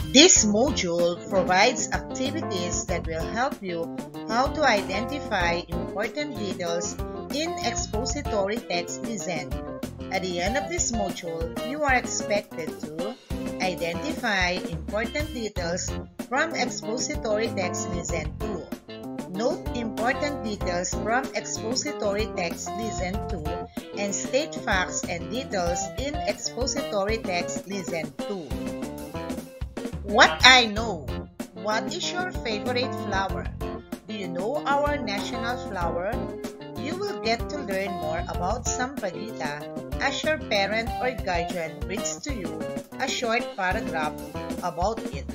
This module provides activities that will help you how to identify important details in expository text lesson. At the end of this module, you are expected to identify important details from expository text lesson 2. Note important details from expository text lesson 2 and state facts and details in expository text lesson 2. What I know. What is your favorite flower? Do you know our national flower? You will get to learn more about Sampaguita as your parent or guardian reads to you a short paragraph about it.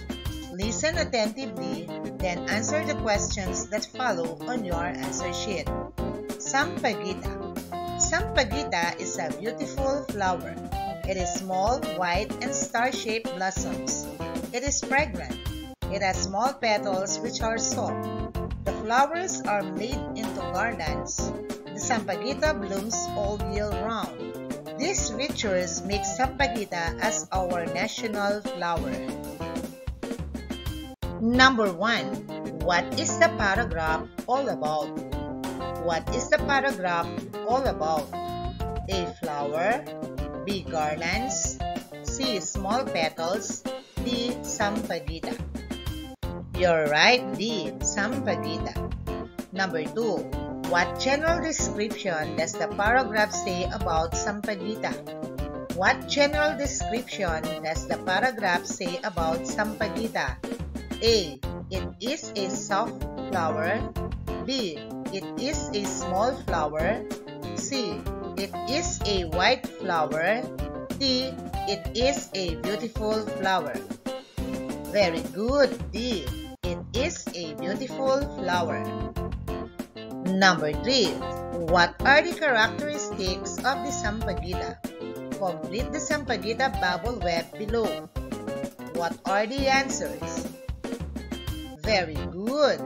Listen attentively, then answer the questions that follow on your answer sheet. Sampaguita. Sampaguita is a beautiful flower. It is small, white, and star-shaped blossoms. It is fragrant. It has small petals which are soft. The flowers are made into garlands. The Sampaguita blooms all year round. These features make Sampaguita as our national flower. Number 1. What is the paragraph all about? What is the paragraph all about? A. Flower. B. Garlands. C. Small petals. D. Sampaguita. You're right, D. Sampaguita. Number 2. What general description does the paragraph say about Sampaguita? What general description does the paragraph say about Sampaguita? A. It is a soft flower. B. It is a small flower. C. It is a white flower. D. It is a beautiful flower. Very good, D. It is a beautiful flower. Number 3. What are the characteristics of the Sampaguita? Complete the Sampaguita bubble web below. What are the answers? Very good.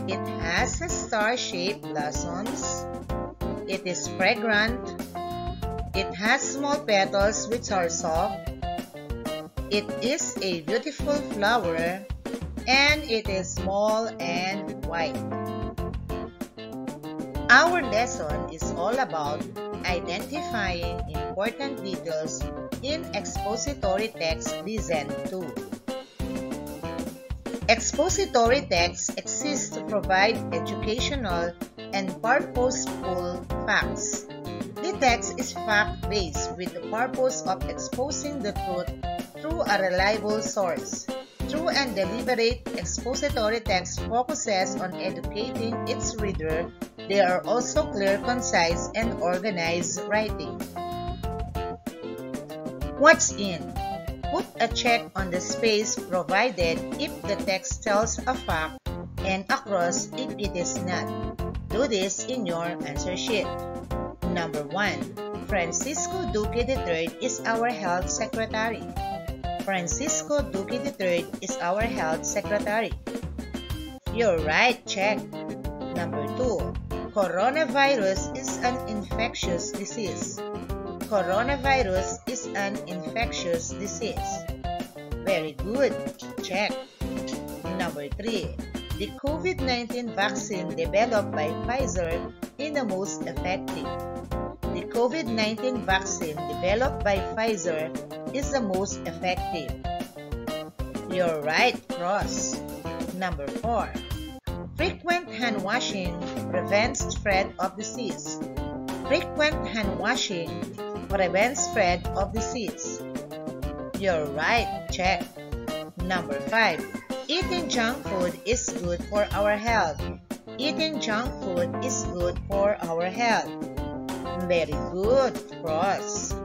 It has a star-shaped blossoms. It is fragrant. It has small petals which are soft. It is a beautiful flower. And it is small and white. Our lesson is all about identifying important details in expository text lesson 2. Expository text exists to provide educational and purposeful facts. The text is fact-based with the purpose of exposing the truth through a reliable source. True and deliberate expository text focuses on educating its reader. They are also clear, concise, and organized writing. What's in? Put a check on the space provided if the text tells a fact and a cross if it is not. Do this in your answer sheet. Number 1. Francisco Duque III is our health secretary. Francisco Duque III is our health secretary. You're right, check. Number 2. Coronavirus is an infectious disease. Coronavirus is an infectious disease. Very good, check. Number 3. The COVID-19 vaccine developed by Pfizer is the most effective. The COVID-19 vaccine developed by Pfizer is the most effective. You're right, cross. Number 4. Frequent hand washing prevents spread of disease. Frequent hand washing prevents spread of disease. You're right, check. Number 5. Eating junk food is good for our health. Eating junk food is good for our health. Very good, cross.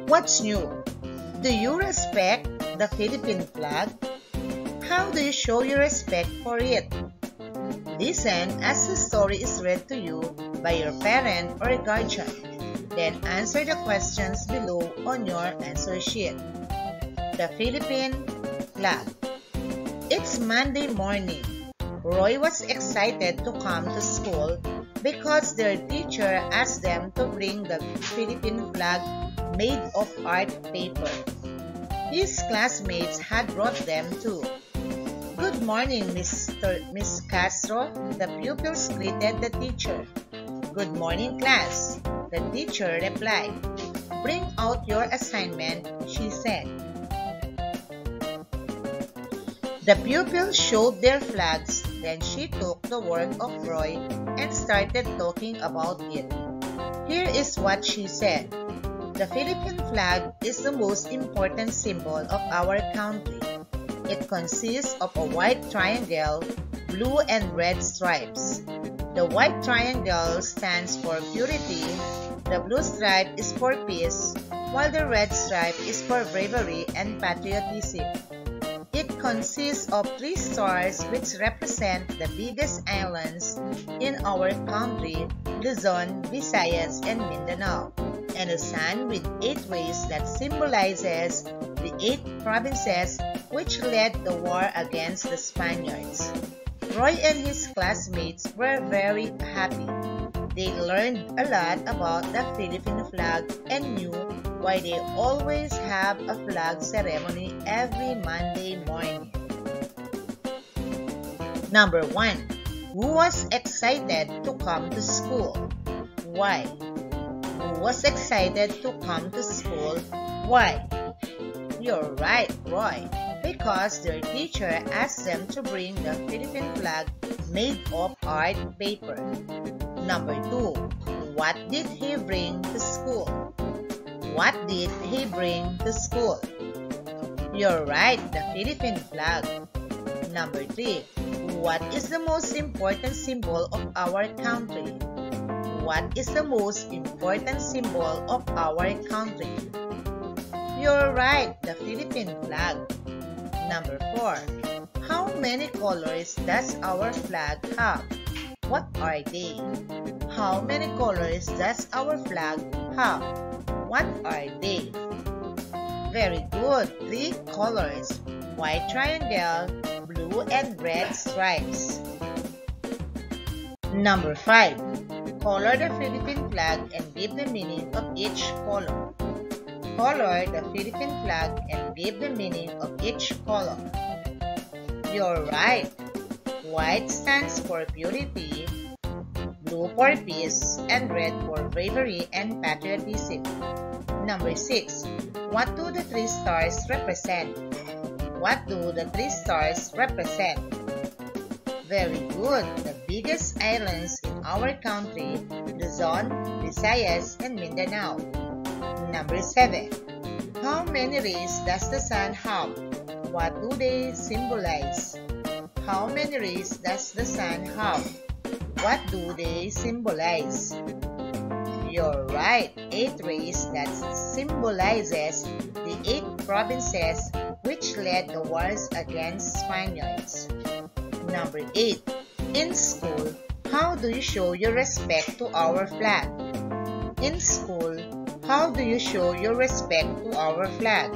What's new? Do you respect the Philippine flag? How do you show your respect for it? Listen as the story is read to you by your parent or guardian. Then answer the questions below on your answer sheet. The Philippine Flag. It's Monday morning. Roy was excited to come to school because their teacher asked them to bring the Philippine flag made of art paper. He His classmates had brought them too. "Good morning, Miss Castro," the pupils greeted the teacher. "Good morning, class," the teacher replied. "Bring out your assignment," she said. The pupils showed their flags, then she took the work of Roy and started talking about it. Here is what she said. "The Philippine flag is the most important symbol of our country. It consists of a white triangle, blue and red stripes. The white triangle stands for purity, the blue stripe is for peace, while the red stripe is for bravery and patriotism. It consists of 3 stars which represent the biggest islands in our country, Luzon, Visayas, and Mindanao, and a sun with 8 rays that symbolizes the 8 provinces which led the war against the Spaniards." Roy and his classmates were very happy. They learned a lot about the Philippine flag and knew why they always have a flag ceremony every Monday morning. Number 1. Who was excited to come to school? Why? Who was excited to come to school? Why? You're right, Roy, because their teacher asked them to bring the Philippine flag made of art paper. Number 2. What did he bring to school? What did he bring to school? You're right, the Philippine flag. Number 3. What is the most important symbol of our country? What is the most important symbol of our country? You're right, the Philippine flag. Number 4. How many colors does our flag have? What are they? How many colors does our flag have? What are they? Very good, 3 colors. White triangle, blue and red stripes. Number 5. Color the Philippine flag and give the meaning of each color. Color the Philippine flag and give the meaning of each color. You're right. White stands for purity, blue for peace, and red for bravery and patriotism. Number 6. What do the 3 stars represent? What do the 3 stars represent? Very good. The biggest islands in our country, Luzon, Visayas, and Mindanao. Number 7. How many rays does the sun have? What do they symbolize? How many rays does the sun have? What do they symbolize? You're right, 8 rays that symbolizes the 8 provinces which led the wars against Spaniards. Number 8. In school, how do you show your respect to our flag? In school, how do you show your respect to our flag?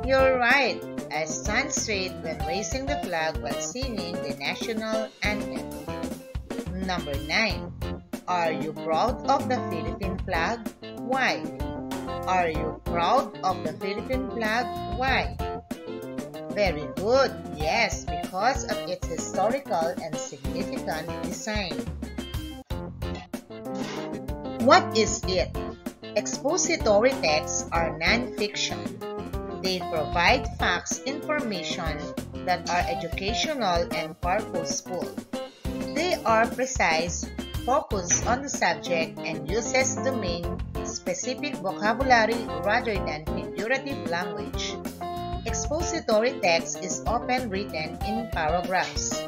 You're right. I stand straight when raising the flag while singing the national anthem. Number 9. Are you proud of the Philippine flag? Why? Are you proud of the Philippine flag? Why? Very good. Yes, because of its historical and significant design. What is it? Expository texts are non-fiction. They provide facts information that are educational and purposeful. They are precise, focus on the subject, and uses domain-specific vocabulary rather than figurative language. Expository text is often written in paragraphs.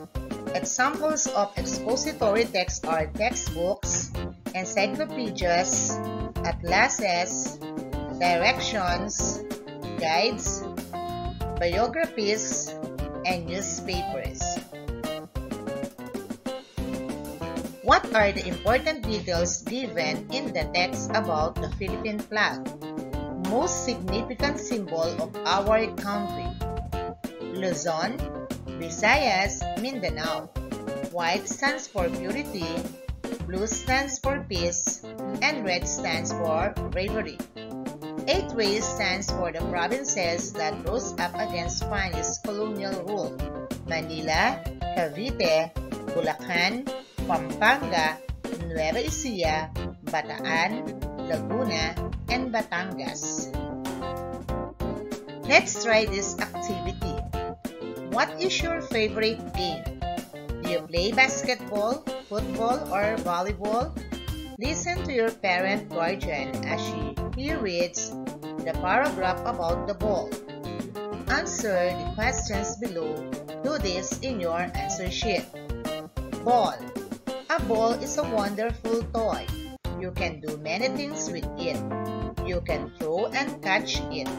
Examples of expository text are textbooks, encyclopedias, atlases, directions, guides, biographies, and newspapers. What are the important details given in the text about the Philippine flag? Most significant symbol of our country. Luzon, Visayas, Mindanao. White stands for purity, blue stands for peace, and red stands for bravery. 8 stands for the provinces that rose up against Spanish colonial rule: Manila, Cavite, Bulacan, Pampanga, Nueva Ecija, Bataan, Laguna, and Batangas. Let's try this activity. What is your favorite game? Do you play basketball, football, or volleyball? Listen to your parent guardian as he reads the paragraph about the ball. Answer the questions below. Do this in your answer sheet. Ball. A ball is a wonderful toy. You can do many things with it. You can throw and catch it.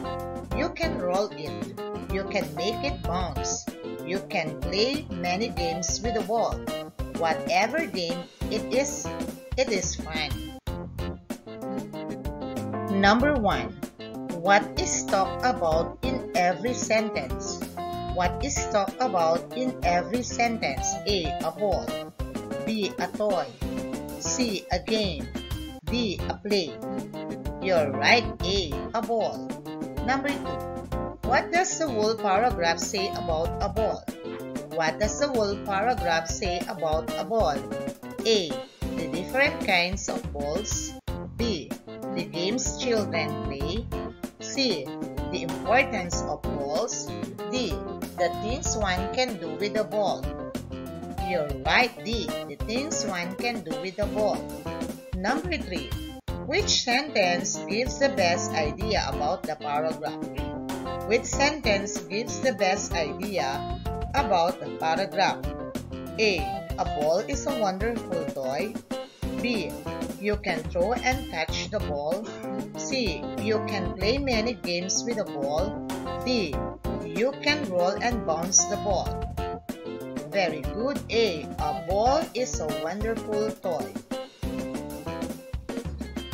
You can roll it. You can make it bounce. You can play many games with the ball. Whatever game it is fun. Number 1. What is talked about in every sentence? What is talked about in every sentence? A. A ball. B. A toy. C. A game. D. A play. You're right, A ball. Number 2. What does the whole paragraph say about a ball? What does the whole paragraph say about a ball? A. The different kinds of balls. B. The games children play. C. The importance of balls. D. The things one can do with a ball. You're right, D. The things one can do with a ball. Number 3. Which sentence gives the best idea about the paragraph? Which sentence gives the best idea about the paragraph? A. A ball is a wonderful toy. B. You can throw and catch the ball. C. You can play many games with a ball. D. You can roll and bounce the ball. Very good, A. A ball is a wonderful toy.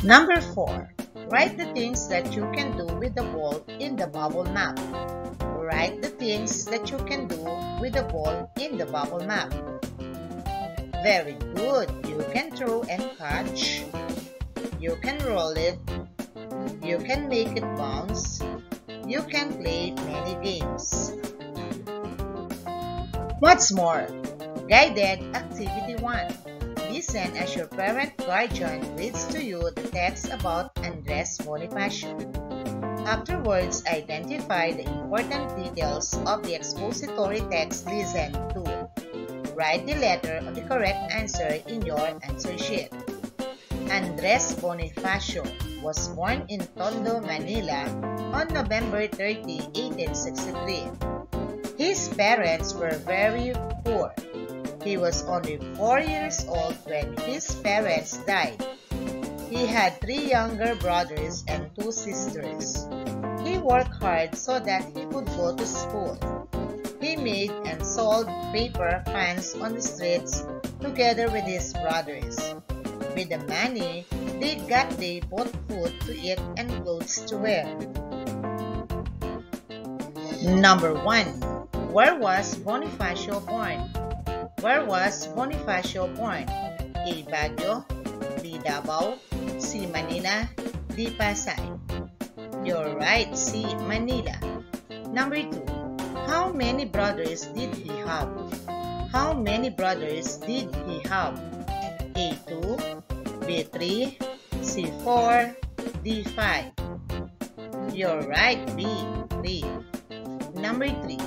Number 4. Write the things that you can do with the ball in the bubble map. Write the things that you can do with the ball in the bubble map. Very good. You can throw and catch. You can roll it. You can make it bounce. You can play many games. What's more? Guided Activity 1. Listen as your parent guardian reads to you the text about Andres Bonifacio. Afterwards, identify the important details of the expository text listened to. Write the letter of the correct answer in your answer sheet. Andres Bonifacio was born in Tondo, Manila on November 30, 1863. His parents were very poor. He was only 4 years old when his parents died. He had 3 younger brothers and 2 sisters. He worked hard so that he could go to school. He made and sold paper fans on the streets together with his brothers. With the money they got, they bought food to eat and clothes to wear. Number 1. Where was Bonifacio born? Where was Bonifacio born? A. Baguio. B. Davao. C. Manila. D. Pasay. You're right, C. Manila. Number 2. How many brothers did he have? How many brothers did he have? A. 2. B. 3. C. 4. D. 5. You're right, B. 3. Number 3.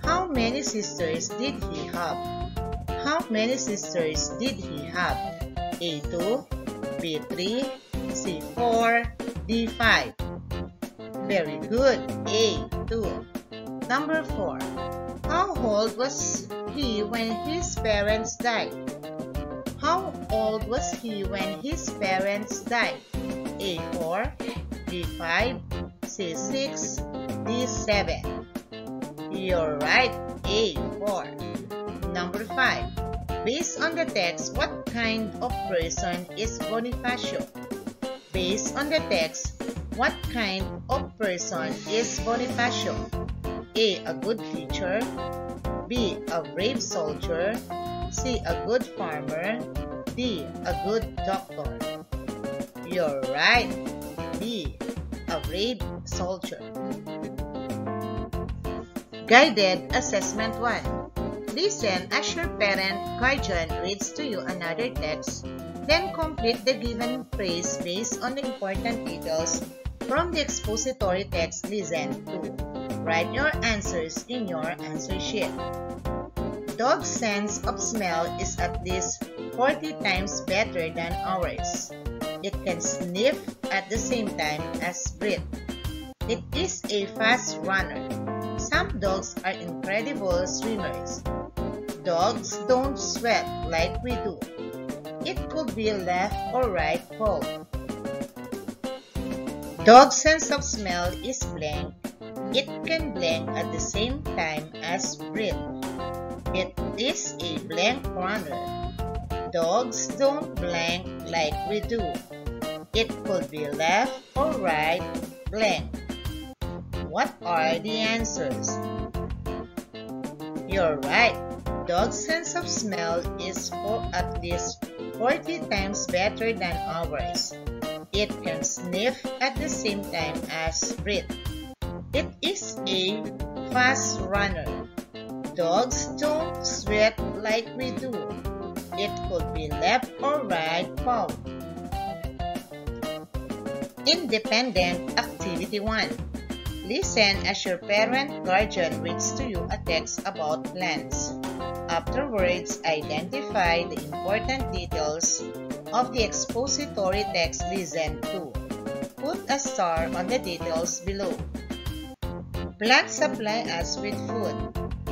How many sisters did he have? How many sisters did he have? A. 2. B. 3. C. 4. D. 5. Very good, A. 2. Number 4. How old was he when his parents died? How old was he when his parents died? A. 4. B. 5. C. 6. D. 7. You're right, A. 4. Number 5. Based on the text, what kind of person is Bonifacio? Based on the text, what kind of person is Bonifacio? A. A good teacher. B. A brave soldier. C. A good farmer. D. A good doctor. You're right, B. A a brave soldier. Guided Assessment 1. Listen as your parent, guardian reads to you another text, then complete the given phrase based on the important details from the expository text listened to. Write your answers in your answer sheet. Dog's sense of smell is at least 40 times better than ours. It can sniff at the same time as breathe. It is a fast runner. Some dogs are incredible swimmers. Dogs don't sweat like we do. It could be left or right paw. Dog's sense of smell is blank. It can blink at the same time as breathe. It is a blank runner. Dogs don't blink like we do. It could be left or right blank. What are the answers? You're right. Dog's sense of smell is at least 40 times better than ours. It can sniff at the same time as breathe. It is a fast runner. Dogs don't sweat like we do. It could be left or right paw. Independent Activity 1. Listen as your parent, guardian reads to you a text about plants. Afterwards, identify the important details of the expository text listened to. Put a star on the details below. Plants supply us with food.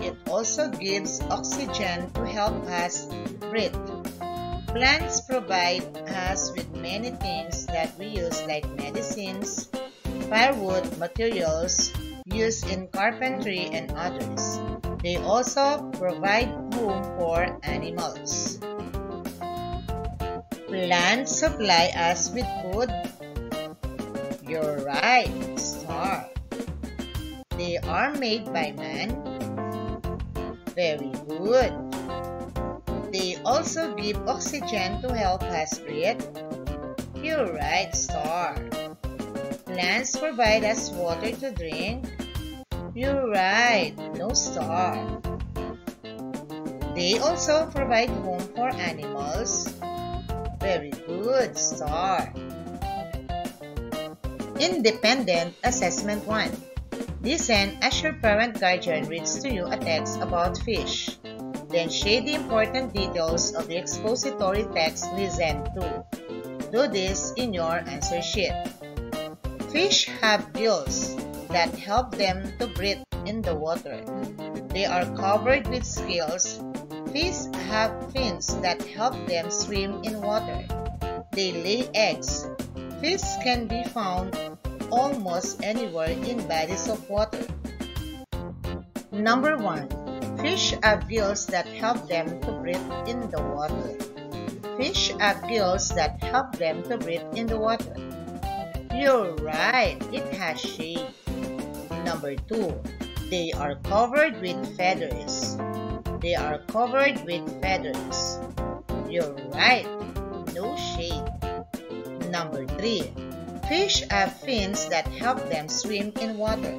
It also gives oxygen to help us breathe. Plants provide us with many things that we use like medicines, firewood, materials used in carpentry, and others. They also provide home for animals. Plants supply us with food. You're right, star. They are made by man. Very good. They also give oxygen to help us breathe. You're right, star. Plants provide us water to drink. You're right, no star. They also provide home for animals. Very good, star. Independent Assessment 1. Listen as your parent, guardian reads to you a text about fish. Then shade the important details of the expository text listened to. Do this in your answer sheet. Fish have gills that help them to breathe in the water. They are covered with scales. Fish have fins that help them swim in water. They lay eggs. Fish can be found almost anywhere in bodies of water. Number 1. Fish have gills that help them to breathe in the water. Fish have gills that help them to breathe in the water. You're right, it has shade. Number 2. They are covered with feathers. They are covered with feathers. You're right, no shade. Number 3. Fish have fins that help them swim in water.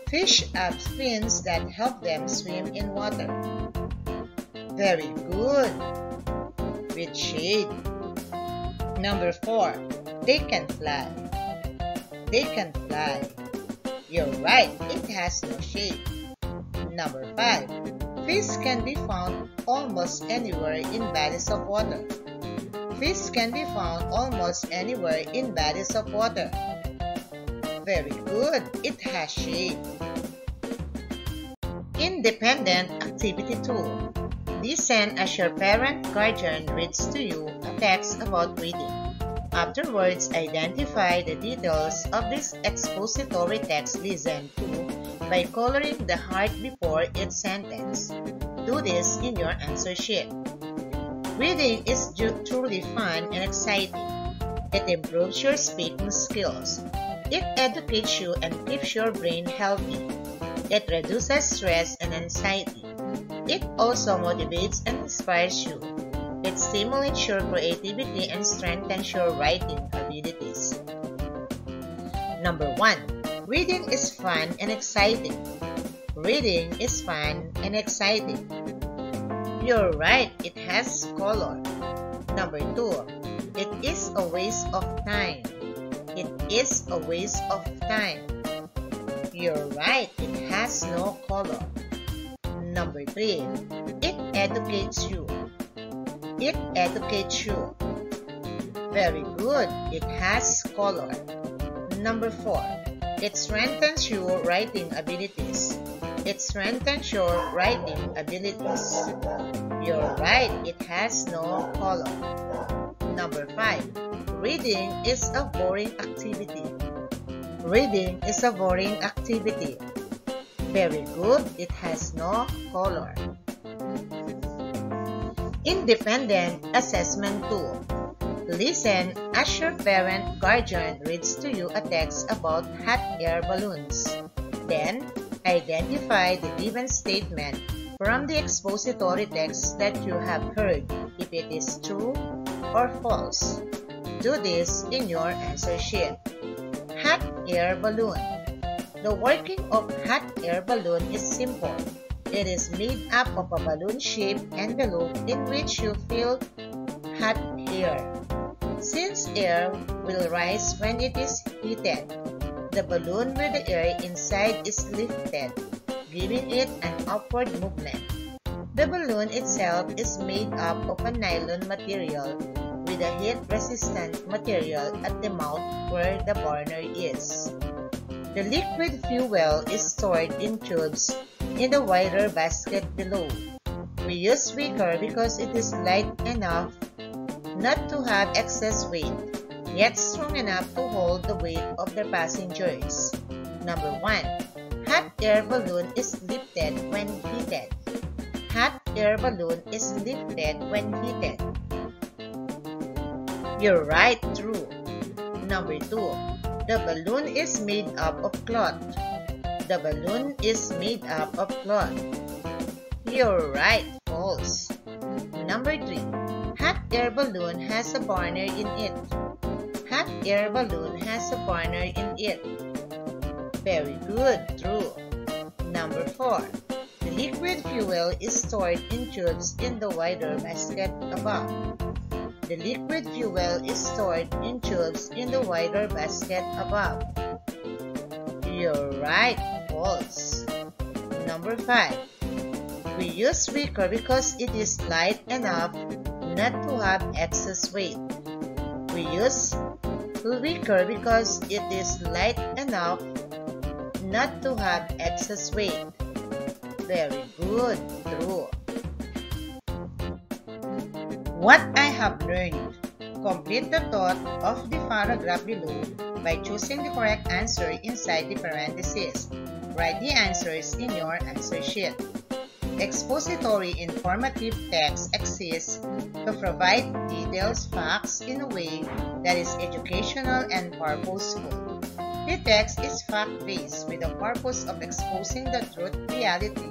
Fish have fins that help them swim in water. Very good. With shade. Number 4. They can fly. They can fly. You're right, it has no shade. Number 5. Fish can be found almost anywhere in bodies of water. Fish can be found almost anywhere in bodies of water. Very good, it has shade. Independent Activity 2. Listen as your parent, guardian reads to you a text about reading. Afterwards, identify the details of this expository text listened to by coloring the heart before each sentence. Do this in your answer sheet. Reading is truly fun and exciting. It improves your speaking skills. It educates you and keeps your brain healthy. It reduces stress and anxiety. It also motivates and inspires you. It stimulates your creativity and strengthens your writing abilities. Number 1. Reading is fun and exciting. Reading is fun and exciting. You're right, it has color. Number 2. It is a waste of time. It is a waste of time. You're right, it has no color. Number 3. It educates you. It educates you. Very good, it has color. Number 4. It strengthens your writing abilities. It strengthens your writing abilities. You're right, it has no color. Number 5. Reading is a boring activity. Reading is a boring activity. Very good, it has no color. Independent assessment 2. Listen as your parent guardian reads to you a text about hot air balloons. Then, identify the given statement from the expository text that you have heard, if it is true or false. Do this in your answer sheet. Hot air balloon. The working of hot air balloon is simple. It is made up of a balloon-shaped envelope in which you fill hot air. Since air will rise when it is heated, the balloon with the air inside is lifted, giving it an upward movement. The balloon itself is made up of a nylon material with a heat-resistant material at the mouth where the burner is. The liquid fuel is stored in tubes in the wider basket below. We use wicker because it is light enough not to have excess weight, yet strong enough to hold the weight of the passengers. Number 1. Hot air balloon is lifted when heated. Hot air balloon is lifted when heated. You're right, true. Number 2. The balloon is made up of cloth. The balloon is made up of cloth. You're right, false. Number 3. Hot air balloon has a burner in it. Hot air balloon has a burner in it. Very good, true. Number 4. The liquid fuel is stored in tubes in the wider basket above. The liquid fuel is stored in tubes in the wider basket above. You're right, false. Number 5. We use wicker because it is light enough not to have excess weight. We use wicker because it is light enough not to have excess weight. Very good, true. What I have learned. Complete the thought of the paragraph below by choosing the correct answer inside the parentheses. Write the answers in your answer sheet. Expository informative text exists to provide details, facts in a way that is educational and purposeful. The text is fact-based with the purpose of exposing the truth reality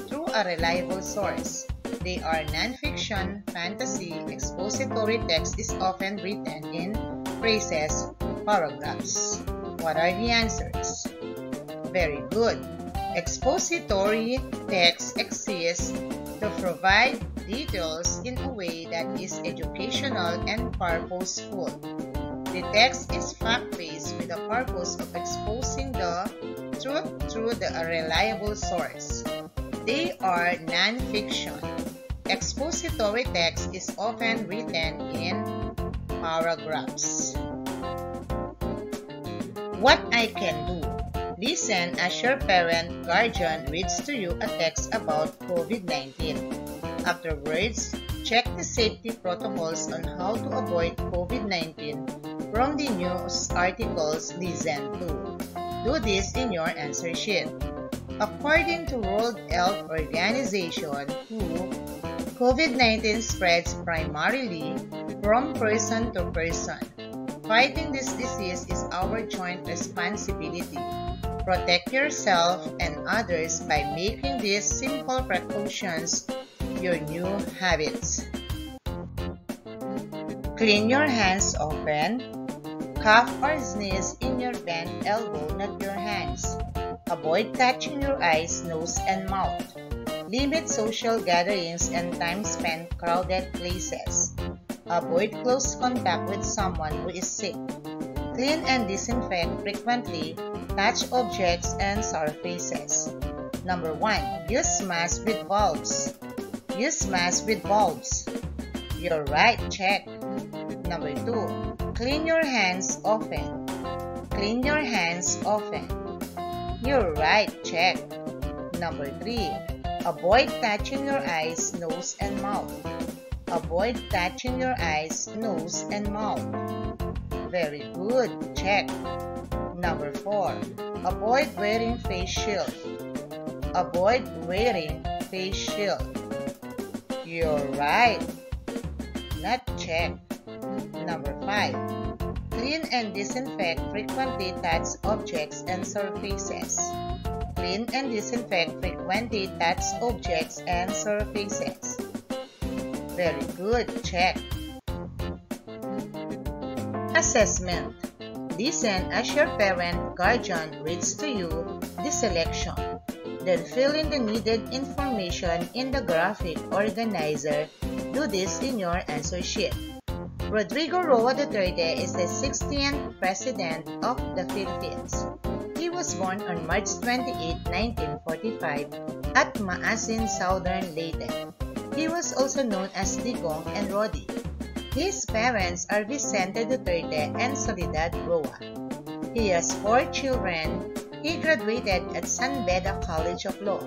through a reliable source. They are non-fiction, fantasy. Expository text is often written in phrases, paragraphs. What are the answers? Very good. Expository text exists to provide details in a way that is educational and purposeful. The text is fact-based with the purpose of exposing the truth through a reliable source. They are non-fiction. Expository text is often written in paragraphs. What I can do. Listen as your parent guardian reads to you a text about COVID-19. Afterwards, check the safety protocols on how to avoid COVID-19 from the news articles listened to. Do this in your answer sheet. According to World Health Organization, WHO, COVID-19 spreads primarily from person to person. Fighting this disease is our joint responsibility. Protect yourself and others by making these simple precautions your new habits. Clean your hands often. Cough or sneeze in using your bent elbow, not your hands. Avoid touching your eyes, nose, and mouth. Limit social gatherings and time spent crowded places. Avoid close contact with someone who is sick. Clean and disinfect frequently. Touch objects and surfaces. Number 1. Use mask with bulbs. Use mask with bulbs. You're right, check. Number 2. Clean your hands often. Clean your hands often. You're right, check. Number 3. Avoid touching your eyes, nose, and mouth. Avoid touching your eyes, nose, and mouth. Very good, check. Number 4. Avoid wearing face shield. Avoid wearing face shield. You're right. Not check. Number 5. Clean and disinfect frequently touch objects and surfaces. Clean and disinfect frequently touch objects and surfaces. Very good, check. Assessment. Listen as your parent, guardian reads to you the selection. Then fill in the needed information in the graphic organizer. Do this in your answer sheet. Rodrigo Roa Duterte is the 16th President of the Philippines. He was born on March 28, 1945 at Maasin, Southern Leyte. He was also known as Digong and Rodi. His parents are Vicente Duterte and Soledad Roa. He has 4 children. He graduated at San Beda College of Law.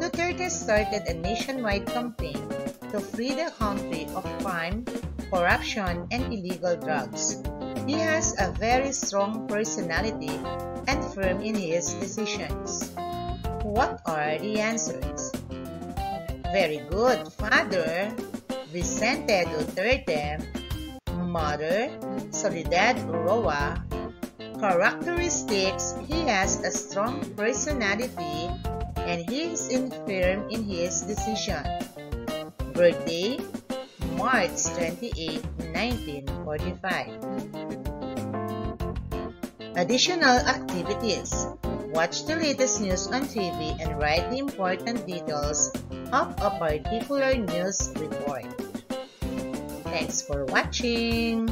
Duterte started a nationwide campaign to free the country of crime, corruption, and illegal drugs. He has a very strong personality and firm in his decisions. What are the answers? Very good. Father, Vicente Duterte. Mother, Soledad Roa. Characteristics: he has a strong personality and he is firm in his decision. Birthday, March 28, 1945. Additional activities. Watch the latest news on TV and write the important details of a particular news report. Thanks for watching.